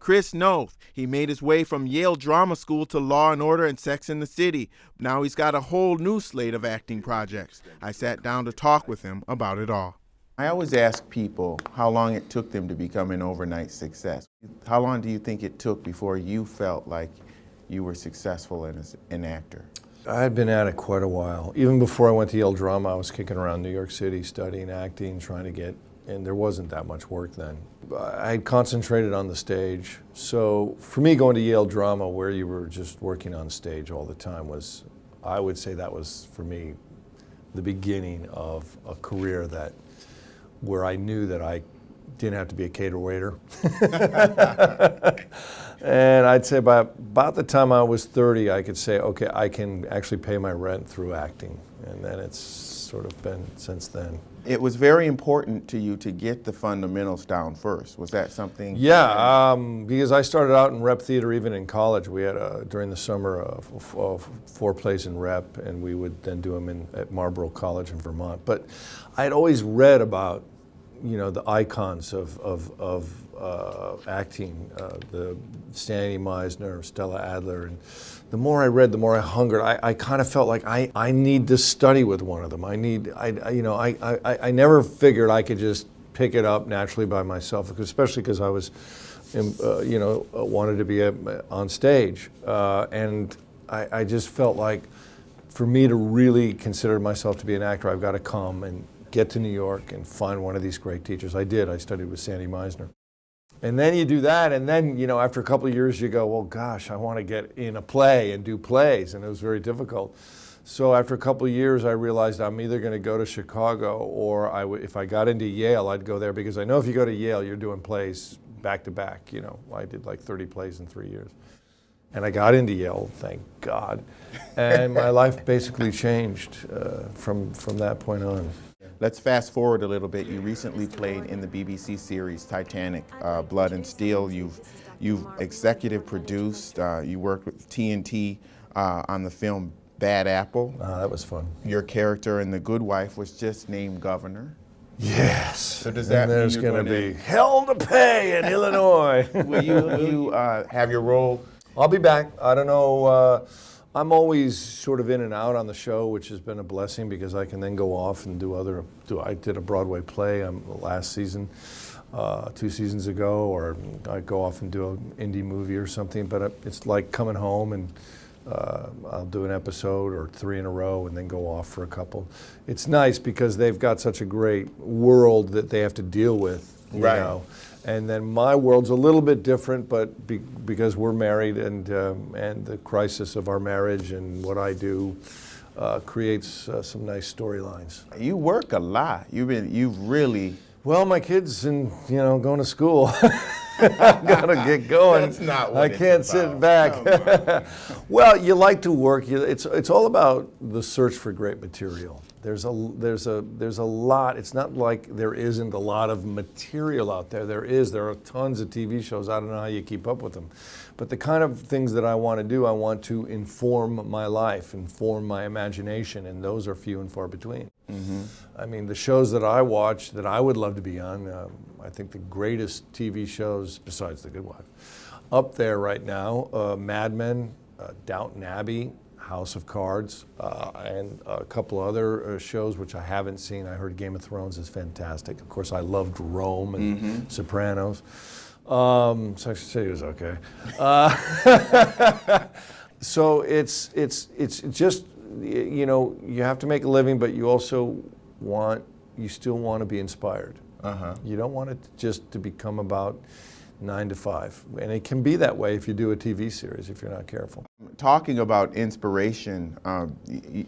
Chris Noth. He made his way from Yale Drama School to Law and Order and Sex and the City. Now he's got a whole new slate of acting projects. I sat down to talk with him about it all. I always ask people how long it took them to become an overnight success. How long do you think it took before you felt like you were successful as an actor? I had been at it quite a while. Even before I went to Yale Drama, I was kicking around New York City, studying acting, trying to get, and there wasn't that much work then. I had concentrated on the stage. So for me, going to Yale Drama, where you were just working on stage all the time, was, I would say that was, for me, the beginning of a career where I knew that I didn't have to be a cater waiter. And I'd say by about the time I was 30, I could say, okay, I can actually pay my rent through acting. And then it's sort of been since then. It was very important to you to get the fundamentals down first. Was that something? Yeah, because I started out in rep theater even in college. We had, during the summer, 4 plays in rep, and we would then do them at Marlborough College in Vermont. But I had always read about, you know, the icons of acting, the Stanley Meisner, Stella Adler, and the more I read, the more I hungered. I kind of felt like I need to study with one of them. I never figured I could just pick it up naturally by myself, especially because I was, wanted to be on stage, and I just felt like, for me to really consider myself to be an actor, I've got to come and get to New York and find one of these great teachers. I did. I studied with Sandy Meisner. And then you do that, and then, you know, after a couple of years you go, well, gosh, I want to get in a play and do plays, and it was very difficult. So after a couple of years, I realized I'm either going to go to Chicago, or if I got into Yale, I'd go there, because I know if you go to Yale, you're doing plays back to back. You know, I did like 30 plays in 3 years. And I got into Yale, thank God. And my life basically changed from that point on. Let's fast forward a little bit. You recently played in the BBC series Titanic, Blood and Steel. You've executive produced. You worked with TNT on the film Bad Apple. That was fun. Your character in The Good Wife was just named governor. Yes. So does that mean there's going to be hell to pay in Illinois? Will you have your role? I'll be back. I don't know. I'm always sort of in and out on the show, which has been a blessing, because I can then go off and I did a Broadway play last season, 2 seasons ago, or I go off and do an indie movie or something. But it's like coming home, and I'll do an episode or 3 in a row and then go off for a couple. It's nice because they've got such a great world that they have to deal with, you know. And then my world's a little bit different, but because we're married, and the crisis of our marriage and what I do creates some nice storylines. You work a lot. You've really. Well, my kids and going to school. I gotta get going. That's not what I can't sit back. Well, you like to work. It's all about the search for great material. There's a lot. It's not like there isn't a lot of material out there. There are tons of TV shows. I don't know how you keep up with them. But the kind of things that I want to do, I want to inform my life, inform my imagination, and those are few and far between. Mm-hmm. I mean, the shows that I watch that I would love to be on, I think the greatest TV shows, besides The Good Wife, up there right now, Mad Men, Downton Abbey, House of Cards, and a couple other shows which I haven't seen. I heard Game of Thrones is fantastic. Of course, I loved Rome and Sopranos. Sex and the City was okay. So it's just, you have to make a living, but you also still want to be inspired. You don't want it just to become about 9 to 5. And it can be that way if you do a TV series, if you're not careful. Talking about inspiration,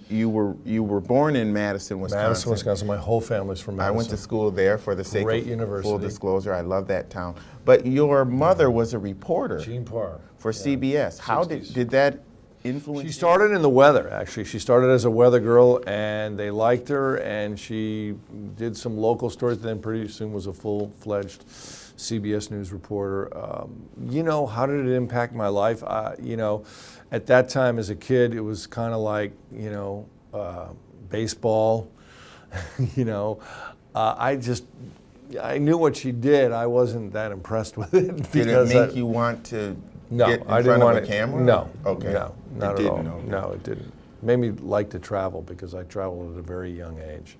you were born in Madison, Wisconsin. Madison, Wisconsin. My whole family's from Madison. I went to school there for the sake Great of university. Full disclosure. I love that town. But your mother was a reporter. Jean Parr. For CBS. How did that influence? She started in the weather, actually. She started as a weather girl, and they liked her, and she did some local stories, then pretty soon was a full-fledged CBS News reporter. How did it impact my life? At that time as a kid, it was kind of like, baseball. I just I knew what she did. I wasn't that impressed with it. Did it make you want to get in front of a camera? No. Okay. No, not it at all. didn't, okay. No, it didn't. It made me like to travel because I traveled at a very young age.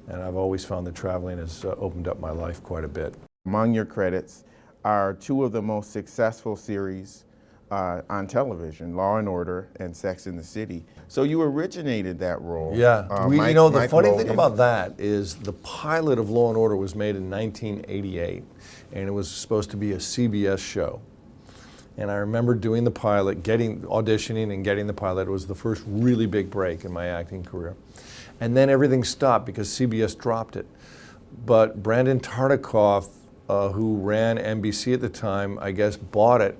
And I've always found that traveling has opened up my life quite a bit. Among your credits are two of the most successful series on television, Law and Order and Sex and the City. So you originated that role. Yeah, the funny thing Logan. about that is the pilot of Law and Order was made in 1988, and it was supposed to be a CBS show. And I remember doing the pilot, auditioning and getting the pilot. It was the first really big break in my acting career. And then everything stopped because CBS dropped it. But Brandon Tartikoff, who ran NBC at the time, I guess bought it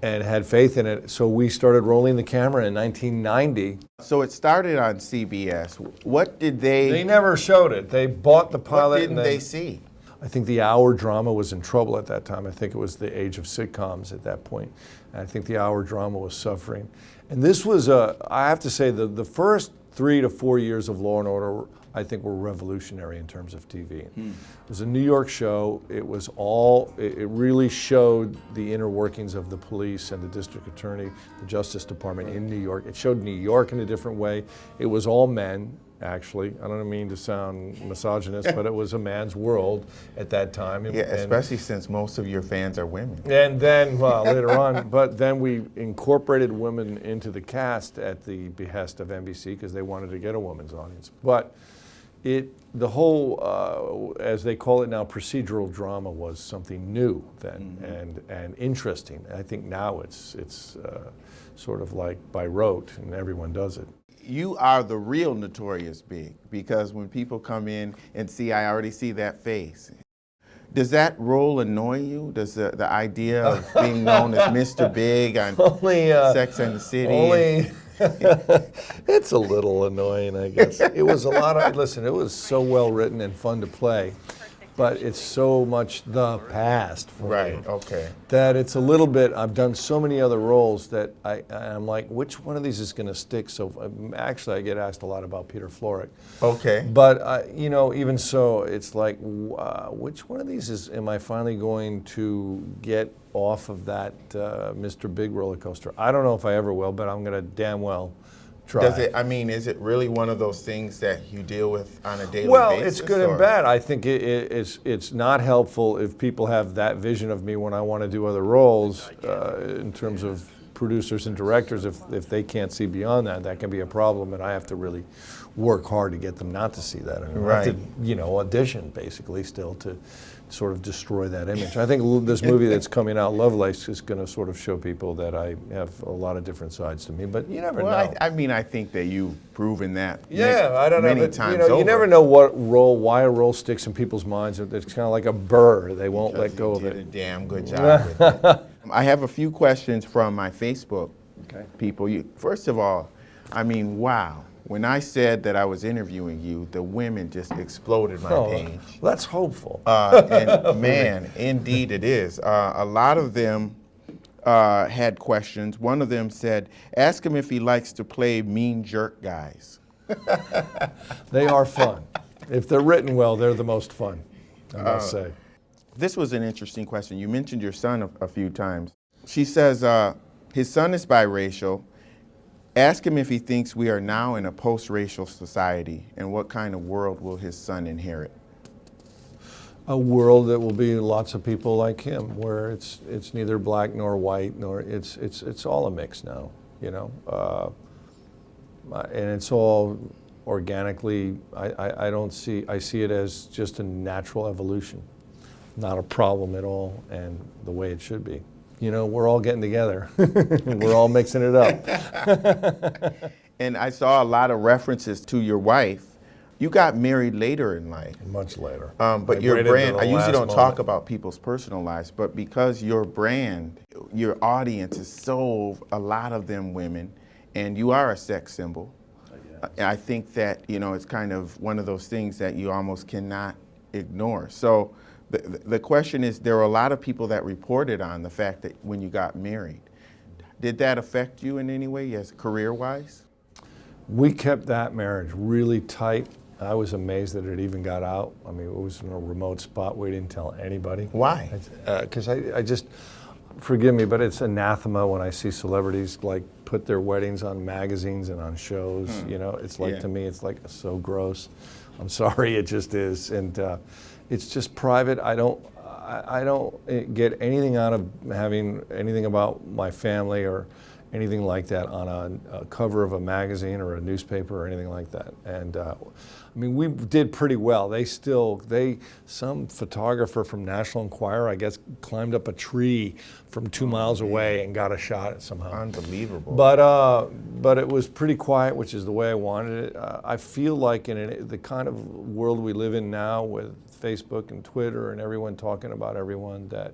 and had faith in it. So we started rolling the camera in 1990. So it started on CBS. What did They never showed it. They bought the pilot. What didn't they see? I think the hour drama was in trouble at that time. I think it was the age of sitcoms at that point. And I think the hour drama was suffering. And this was, I have to say, the first 3 to 4 years of Law and Order, I think, were revolutionary in terms of TV. It was a New York show. It really showed the inner workings of the police and the district attorney, the Justice Department in New York. It showed New York in a different way. It was all men, actually. I don't mean to sound misogynist, but it was a man's world at that time. Yeah, especially since most of your fans are women. And then, well, later on, but then we incorporated women into the cast at the behest of NBC because they wanted to get a women's audience. But the whole, as they call it now, procedural drama was something new then and interesting. I think now it's sort of like by rote and everyone does it. You are the real Notorious Big, because when people come in and see, I already see that face. Does that role annoy you? Does the idea of being known as Mr. Big on Sex and the City? It's a little annoying, I guess. It was a lot of, listen, it was so well written and fun to play, but it's so much the past for me. Okay. That it's a little bit, I've done so many other roles that I'm like, which one of these is going to stick? So actually I get asked a lot about Peter Florrick. Okay. But, even so, it's like, which one of these am I finally going to get off of that Mr. Big roller coaster? I don't know if I ever will, but I'm going to damn well try. Is it really one of those things that you deal with on a daily basis? Well, it's good and bad. I think it's not helpful if people have that vision of me when I want to do other roles in terms of producers and directors. If they can't see beyond that, that can be a problem, and I have to really work hard to get them not to see that. And I have to, audition basically still to sort of destroy that image. I think this movie that's coming out, Lovelace, is going to sort of show people that I have a lot of different sides to me, but you never know. I think that you've proven that I don't know, many but, times over. You never know why a role sticks in people's minds. It's kind of like a burr. They won't let go of it. You did a damn good job with it. I have a few questions from my Facebook people. First of all, wow. When I said that I was interviewing you, the women just exploded my page. That's hopeful. And man, indeed it is. A lot of them had questions. One of them said, ask him if he likes to play mean jerk guys. They are fun. If they're written well, they're the most fun, I must say. This was an interesting question. You mentioned your son a few times. She says his son is biracial. Ask him if he thinks we are now in a post-racial society, and what kind of world will his son inherit? A world that will be lots of people like him, where it's neither black nor white, nor it's all a mix now, and it's all organically. I see it as just a natural evolution, not a problem at all, and the way it should be. We're all getting together. We're all mixing it up. And I saw a lot of references to your wife. You got married later in life. Much later. But your brand, I usually don't talk about people's personal lives, but because your brand, your audience is a lot of them women, and you are a sex symbol. I think that, it's kind of one of those things that you almost cannot ignore. So the question is, there are a lot of people that reported on the fact that when you got married. Did that affect you in any way, career-wise? We kept that marriage really tight, I was amazed that it even got out. I mean, it was in a remote spot. We didn't tell anybody. Why? Because I just, forgive me, but it's anathema when I see celebrities like put their weddings on magazines and on shows. You know, it's like, to me, it's like so gross. I'm sorry, it just is. And it's just private. I don't get anything out of having anything about my family or anything like that on a cover of a magazine or a newspaper or anything like that. And I mean, we did pretty well. Some photographer from National Enquirer, I guess, climbed up a tree from 2 miles away and got a shot at somehow. Unbelievable. But it was pretty quiet, which is the way I wanted it. I feel like in the kind of world we live in now with Facebook and Twitter and everyone talking about everyone, that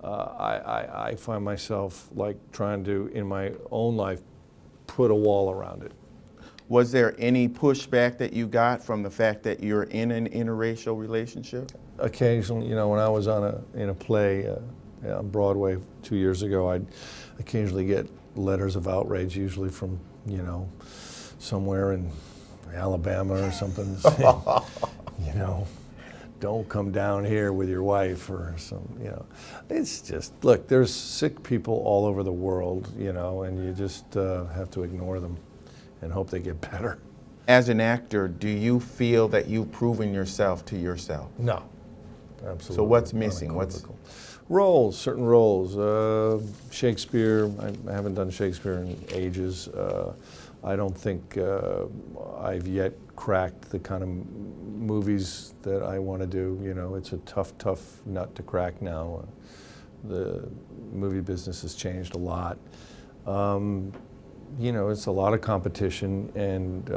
I find myself like trying to, in my own life, put a wall around it. Was there any pushback that you got from the fact that you're in an interracial relationship? Occasionally, you know, when I was in a play on Broadway 2 years ago, I'd occasionally get letters of outrage, usually from, you know, somewhere in Alabama or something, saying, you know, don't come down here with your wife or some, you know. It's just, look, there's sick people all over the world, you know, and you just have to ignore them and hope they get better. As an actor, do you feel that you've proven yourself to yourself? No, absolutely. So what's missing? What's roles, certain roles. Shakespeare, I haven't done Shakespeare in ages. I don't think I've yet cracked the kind of movies that I want to do. You know, it's a tough nut to crack now. The movie business has changed a lot. You know, it's a lot of competition, and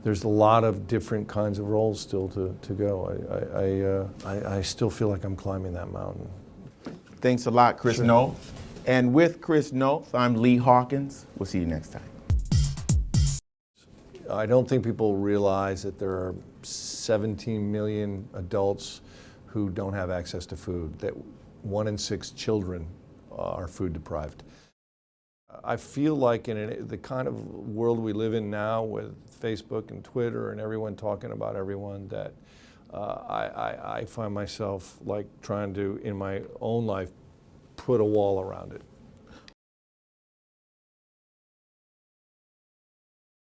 there's a lot of different kinds of roles still to go. I still feel like I'm climbing that mountain. Thanks a lot, Chris Noth. And with Chris Noth, I'm Lee Hawkins. We'll see you next time. I don't think people realize that there are 17 million adults who don't have access to food, that 1 in 6 children are food deprived. I feel like in the kind of world we live in now with Facebook and Twitter and everyone talking about everyone, that I find myself like trying to, in my own life, put a wall around it.